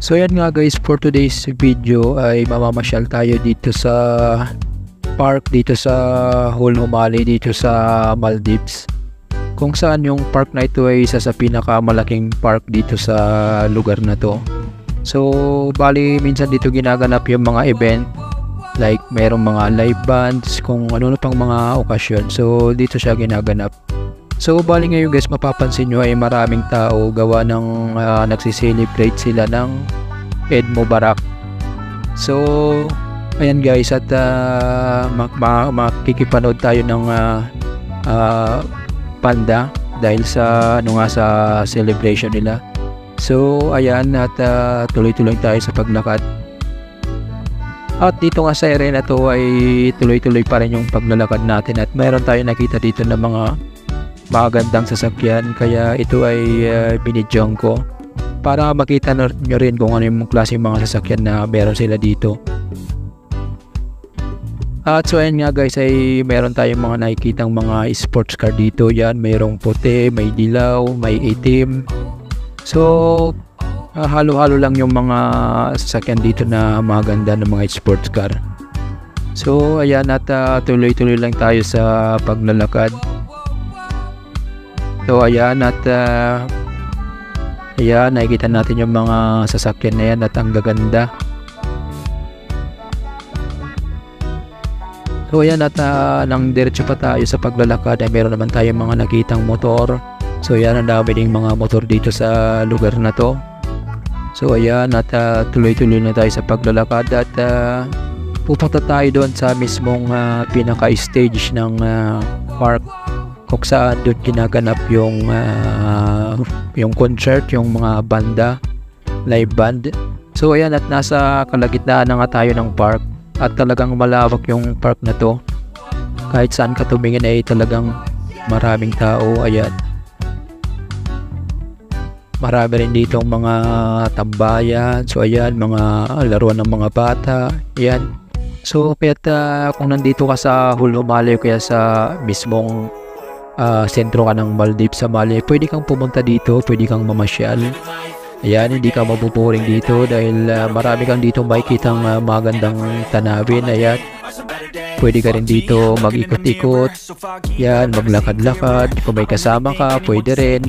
So yan nga guys, for today's video ay mamamasyal tayo dito sa park dito sa Hulhumali dito sa Maldives, kung saan yung park na ito ay isa sa pinakamalaking park dito sa lugar na to. So bali minsan dito ginaganap yung mga event, like merong mga live bands, kung ano pang mga okasyon, so dito siya ginaganap. So bali ngayon guys, mapapansin nyo ay maraming tao gawa ng nagsiselebrate sila ng Eid Mubarak. So ayan guys, at makikipanood tayo ng panda dahil sa sa celebration nila. So ayan, at tuloy-tuloy tayo sa paglakad. At dito nga sa area na to ay tuloy-tuloy pa rin yung paglalakad natin, at meron tayo nakita dito ng mga magandang sasakyan, kaya ito ay binidyohan ko para makita nyo rin kung ano yung klaseng mga sasakyan na meron sila dito. At so ayan nga guys, ay meron tayong mga nakikitang mga sports car dito. Yan, mayroong puti, may dilaw, may itim. So halo-halo lang yung mga sasakyan dito na maganda ng mga sports car. So ayan, at tuloy-tuloy lang tayo sa paglalakad. So ayan, at ayan, nakikita natin yung mga sasakyan na yan, at ang gaganda. So ayan, at nang diretso pa tayo sa paglalakad ay meron naman tayong mga nakitang motor. So ayan, ang dami ding mga motor dito sa lugar na to. So ayan, at tuloy-tuloy na tayo sa paglalakad, at pupunta tayo doon sa mismong pinaka-stage ng park, kung saan doon ginaganap yung concert, yung mga banda, live band. So ayan, at nasa kalagitnaan na nga tayo ng park, at talagang malawak yung park na to. Kahit saan ka tumingin ay talagang maraming tao. Ayan, marami rin dito mga tambayan. So ayan, mga laruan ng mga bata. Ayan, so kaya't kung nandito ka sa Hulhumali, kaya sa mismong sentro ka ng Maldives sa Mali, pwede kang pumunta dito, pwede kang mamasyal. Ayan, hindi ka mabuboring dito dahil marami kang dito makikitang magandang tanawin. Ayan, pwede ka rin dito mag-ikot-ikot. Yan, maglakad-lakad. Kung may kasama ka, pwede rin.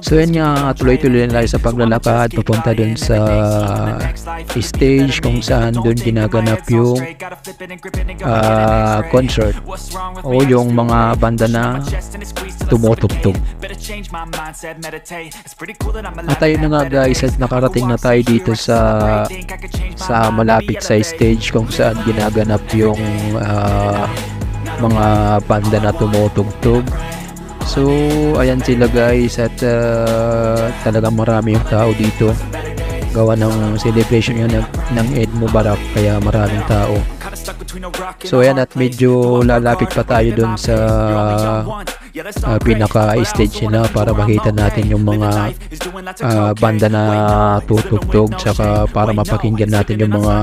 So yan nga, tuloy-tuloy na tayo sa paglalakad papunta dun sa stage kung saan dun ginaganap yung concert o yung mga banda na tumutugtog. At tayo na nga guys, at nakarating na tayo dito sa malapit sa stage kung saan ginaganap yung mga banda na tumutugtog. So ayan sila guys, at talagang marami yung tao dito gawa ng celebration yun ng Eid Mubarak, kaya maraming tao. So ayan, at medyo lalapit pa tayo dun sa pinaka-stage nila para makita natin yung mga banda na tutugtog, saka para mapakinggan natin yung mga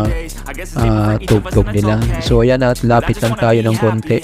tugtog nila. So ayan, at lapit lang tayo ng konti.